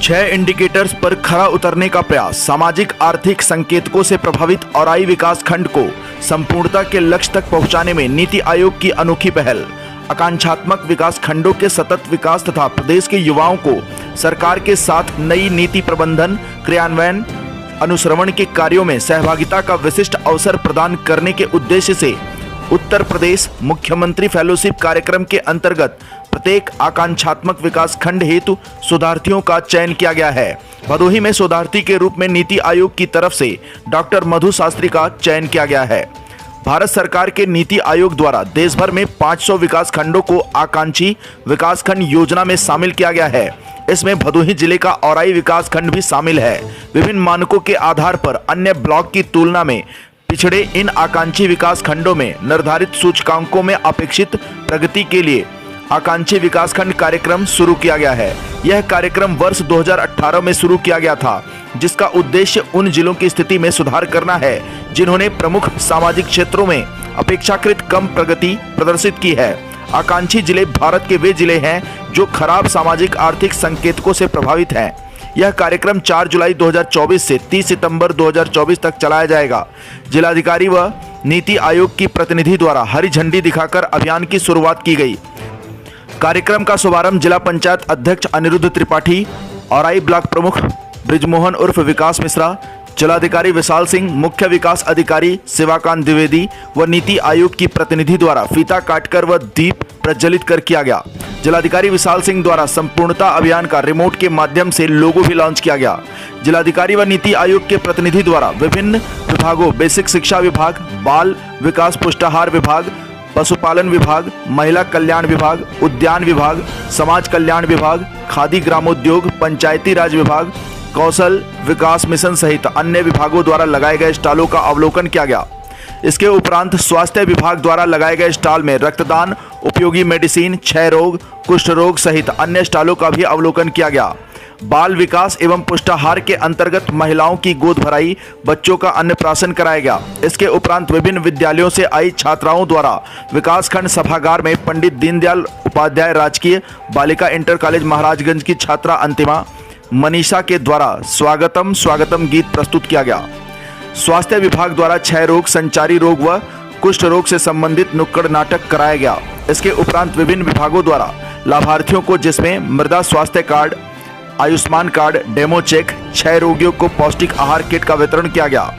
6 indicators पर खरा उतरने का प्रयास। सामाजिक आर्थिक संकेतकों से प्रभावित औराई विकास खंड को संपूर्णता के लक्ष्य तक पहुंचाने में नीति आयोग की अनोखी पहल। आकांक्षात्मक विकास खंडों के सतत विकास तथा प्रदेश के युवाओं को सरकार के साथ नई नीति प्रबंधन, क्रियान्वयन, अनुश्रवण के कार्यों में सहभागिता का विशिष्ट अवसर प्रदान करने के उद्देश्य से उत्तर प्रदेश मुख्यमंत्री फेलोशिप कार्यक्रम के अंतर्गत प्रत्येक आकांक्षात्मक विकास खंड हेतु शोधार्थियों का चयन किया गया है। भदोही में शोधार्थी के रूप में नीति आयोग की तरफ से डॉक्टर मधु शास्त्री का चयन किया गया है। भारत सरकार के नीति आयोग द्वारा देश भर में 500 विकास खंडों को आकांक्षी विकास खंड योजना में शामिल किया गया है। इसमें भदोही जिले का औराई विकास खंड भी शामिल है। विभिन्न मानकों के आधार पर अन्य ब्लॉक की तुलना में पिछड़े इन आकांक्षी विकास खंडों में निर्धारित सूचकांकों में अपेक्षित प्रगति के लिए आकांक्षी विकास खंड कार्यक्रम शुरू किया गया है। यह कार्यक्रम वर्ष 2018 में शुरू किया गया था, जिसका उद्देश्य उन जिलों की स्थिति में सुधार करना है जिन्होंने प्रमुख सामाजिक क्षेत्रों में अपेक्षाकृत कम प्रगति प्रदर्शित की है। आकांक्षी जिले भारत के वे जिले हैं जो खराब सामाजिक आर्थिक संकेतकों से प्रभावित हैं। यह कार्यक्रम 4 जुलाई 2024 से 30 सितंबर 2024 तक चलाया जाएगा। जिलाधिकारी व नीति आयोग की प्रतिनिधि द्वारा हरी झंडी दिखाकर अभियान की शुरुआत की गई। कार्यक्रम का शुभारंभ जिला पंचायत अध्यक्ष अनिरुद्ध त्रिपाठी, औराई ब्लॉक प्रमुख ब्रिजमोहन उर्फ विकास मिश्रा, जिलाधिकारी विशाल सिंह, मुख्य विकास अधिकारी शिवाकांत द्विवेदी व नीति आयोग की प्रतिनिधि द्वारा फीता काटकर व दीप प्रज्वलित कर किया गया। जिलाधिकारी विशाल सिंह द्वारा संपूर्णता अभियान का रिमोट के माध्यम से लोगो भी लॉन्च किया गया। जिलाधिकारी व नीति आयोग के प्रतिनिधि द्वारा विभिन्न विभागों बेसिक शिक्षा विभाग, बाल विकास पुष्टाहार विभाग, पशुपालन विभाग, महिला कल्याण विभाग, उद्यान विभाग, समाज कल्याण विभाग, खादी ग्रामोद्योग, पंचायती राज विभाग, कौशल विकास मिशन सहित अन्य विभागों द्वारा लगाए गए स्टॉलों का अवलोकन किया गया। इसके उपरांत स्वास्थ्य विभाग द्वारा लगाए गए स्टॉल में रक्तदान, उपयोगी मेडिसिन, क्षय रोग, कुष्ठ रोग सहित अन्य स्टॉलों का भी अवलोकन किया गया। बाल विकास एवं पुष्टाहार के अंतर्गत महिलाओं की गोद भराई, बच्चों का अन्नप्राशन कराया गया। इसके उपरांत विभिन्न विद्यालयों से आई छात्राओं द्वारा विकासखंड सभागार में पंडित दीनदयाल उपाध्याय राजकीय बालिका इंटर कॉलेज महाराजगंज की छात्रा अंतिमा मनीषा के द्वारा स्वागतम स्वागतम गीत प्रस्तुत किया गया। स्वास्थ्य विभाग द्वारा क्षय रोग, संचारी रोग व कुष्ठ रोग से संबंधित नुक्कड़ नाटक कराया गया। इसके उपरांत विभिन्न विभागों द्वारा लाभार्थियों को, जिसमें मृदा स्वास्थ्य card, Ayushman card, demo check, क्षय रोगियों को पौष्टिक आहार किट का वितरण किया गया।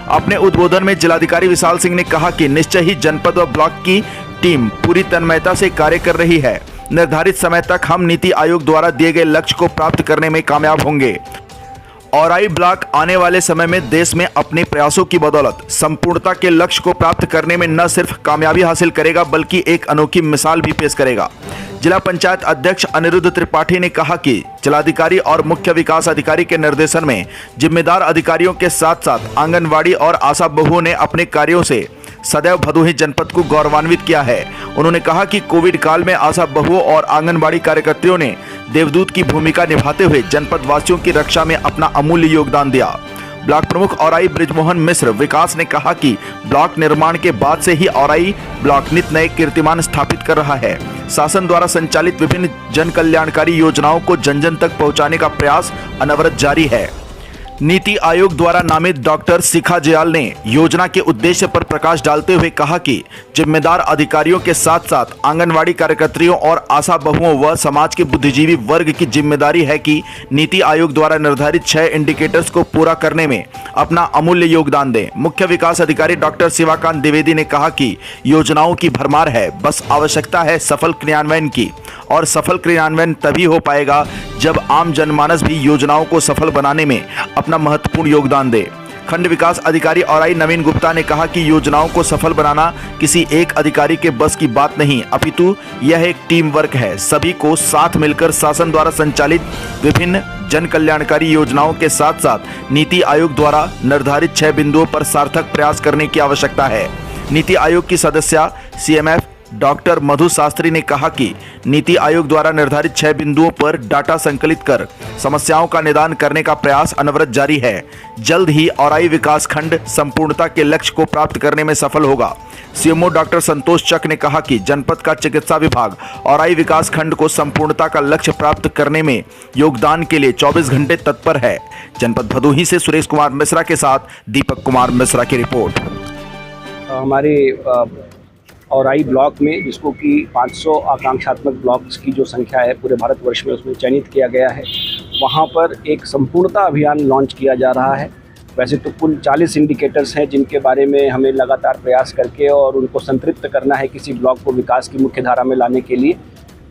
अपने उद्बोधन में जिलाधिकारी विशाल सिंह ने कहा कि निश्चय ही जनपद व ब्लॉक की टीम पूरी तन्मयता से कार्य कर रही है। निर्धारित समय तक हम नीति आयोग द्वारा दिए गए लक्ष्य को प्राप्त करने में कामयाब होंगे। औराई ब्लॉक आने वाले समय में देश में अपने प्रयासों की बदौलत संपूर्णता के लक्ष्य को प्राप्त करने में न सिर्फ कामयाबी हासिल करेगा बल्कि एक अनोखी मिसाल भी पेश करेगा। जिला पंचायत अध्यक्ष अनिरुद्ध त्रिपाठी ने कहा कि जिलाधिकारी और मुख्य विकास अधिकारी के निर्देशन में जिम्मेदार अधिकारियों के साथ साथ आंगनवाड़ी और आशा बहुओं ने अपने कार्यों से सदैव भदोही जनपद को गौरवान्वित किया है। उन्होंने कहा कि कोविड काल में आशा बहुओं और आंगनबाड़ी कार्यकर्तियों ने देवदूत की भूमिका निभाते हुए जनपद वासियों की रक्षा में अपना अमूल्य योगदान दिया। ब्लॉक प्रमुख औराई ब्रिजमोहन मिश्र विकास ने कहा कि ब्लॉक निर्माण के बाद से ही औराई ब्लॉक नित नए कीर्तिमान स्थापित कर रहा है। शासन द्वारा संचालित विभिन्न जन कल्याणकारी योजनाओं को जन जन तक पहुंचाने का प्रयास अनवरत जारी है। नीति आयोग द्वारा नामित डॉक्टर शिखा जयाल ने योजना के उद्देश्य पर प्रकाश डालते हुए कहा कि जिम्मेदार अधिकारियों के साथ साथ आंगनवाड़ी कार्यकर्तियों और आशा बहुओं व समाज के बुद्धिजीवी वर्ग की जिम्मेदारी है कि नीति आयोग द्वारा निर्धारित 6 इंडिकेटर्स को पूरा करने में अपना अमूल्य योगदान दें। मुख्य विकास अधिकारी डॉक्टर शिवाकांत द्विवेदी ने कहा कि योजनाओं की भरमार है, बस आवश्यकता है सफल क्रियान्वयन की, और सफल क्रियान्वयन तभी हो पाएगा जब आम जनमानस भी योजनाओं को सफल बनाने में अपना महत्वपूर्ण योगदान दे। खंड विकास अधिकारी औराई नवीन गुप्ता ने कहा कि योजनाओं को सफल बनाना किसी एक अधिकारी के बस की बात नहीं, अपितु यह एक टीम वर्क है। सभी को साथ मिलकर शासन द्वारा संचालित विभिन्न जन कल्याणकारी योजनाओं के साथ साथ नीति आयोग द्वारा निर्धारित 6 बिंदुओं पर सार्थक प्रयास करने की आवश्यकता है। नीति आयोग की सदस्या CMF डॉक्टर मधु शास्त्री ने कहा कि नीति आयोग द्वारा निर्धारित 6 बिंदुओं पर डाटा संकलित कर समस्याओं का निदान करने का प्रयास अनवरत जारी है। जल्द ही औराई विकास खंड संपूर्णता के लक्ष्य को प्राप्त करने में सफल होगा। सीएमओ डॉक्टर संतोष चक ने कहा कि जनपद का चिकित्सा विभाग औराई विकास खंड को संपूर्णता का लक्ष्य प्राप्त करने में योगदान के लिए 24 घंटे तत्पर है। जनपद भदोही से सुरेश कुमार मिश्रा के साथ दीपक कुमार मिश्रा की रिपोर्ट। हमारे औराई ब्लॉक में, जिसको कि 500 आकांक्षात्मक ब्लॉक्स की जो संख्या है पूरे भारतवर्ष में, उसमें चयनित किया गया है। वहाँ पर एक संपूर्णता अभियान लॉन्च किया जा रहा है। वैसे तो कुल 40 इंडिकेटर्स हैं जिनके बारे में हमें लगातार प्रयास करके और उनको संतृप्त करना है किसी ब्लॉक को विकास की मुख्य धारा में लाने के लिए,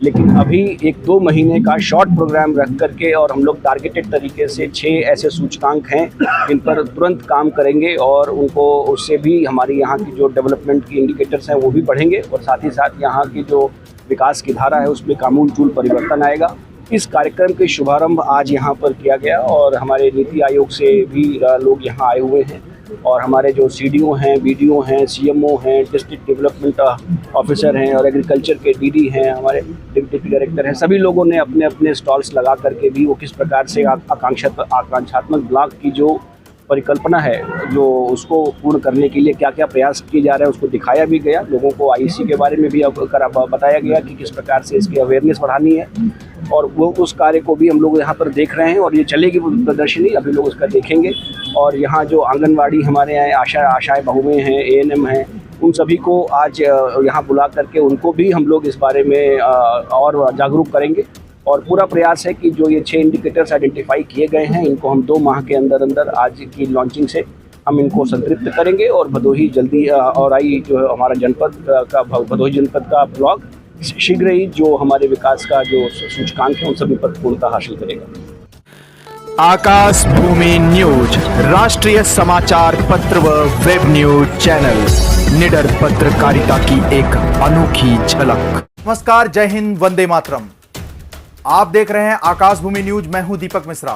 लेकिन अभी 1-2 महीने का शॉर्ट प्रोग्राम रख करके और हम लोग टारगेटेड तरीके से 6 ऐसे सूचकांक हैं जिन पर तुरंत काम करेंगे और उनको उससे भी हमारी यहाँ की जो डेवलपमेंट की इंडिकेटर्स हैं वो भी बढ़ेंगे और साथ ही साथ यहाँ की जो विकास की धारा है उसमें आमूल-चूल परिवर्तन आएगा। इस कार्यक्रम के शुभारंभ आज यहाँ पर किया गया और हमारे नीति आयोग से भी लोग यहाँ आए हुए हैं और हमारे जो सीडीओ हैं, बीडीओ हैं, सीएमओ हैं, डिस्ट्रिक्ट डेवलपमेंट ऑफिसर हैं और एग्रीकल्चर के डीडी हैं, हमारे डिप्टी डायरेक्टर हैं, सभी लोगों ने अपने अपने स्टॉल्स लगा करके भी वो किस प्रकार से आकांक्षात्मक ब्लॉक की जो परिकल्पना है, जो उसको पूर्ण करने के लिए क्या क्या प्रयास किए जा रहे हैं उसको दिखाया भी गया। लोगों को आईसी के बारे में भी बताया गया कि किस प्रकार से इसकी अवेयरनेस बढ़ानी है और वो उस कार्य को भी हम लोग यहाँ पर देख रहे हैं और ये चलेगी प्रदर्शनी, अभी लोग उसका देखेंगे। और यहाँ जो आंगनवाड़ी हमारे यहाँ आशाएं बहुएं हैं, एएनएम हैं, उन सभी को आज यहाँ बुला करके उनको भी हम लोग इस बारे में और जागरूक करेंगे और पूरा प्रयास है कि जो ये 6 इंडिकेटर्स आइडेंटिफाई किए गए हैं इनको हम 2 माह के अंदर अंदर आज की लॉन्चिंग से हम इनको संतृप्त करेंगे और भदोही जल्दी औराई जो हमारा जनपद का भदोही जनपद का ब्लॉक शीघ्र ही जो हमारे विकास का जो सूचकांक है उन सभी पर पूर्णता हासिल करेगा। आकाश भूमि न्यूज, राष्ट्रीय समाचार पत्र व वेब न्यूज चैनल, निडर पत्रकारिता की एक अनोखी झलक। नमस्कार, जय हिंद, वंदे मातरम। आप देख रहे हैं आकाश भूमि न्यूज। मैं हूं दीपक मिश्रा।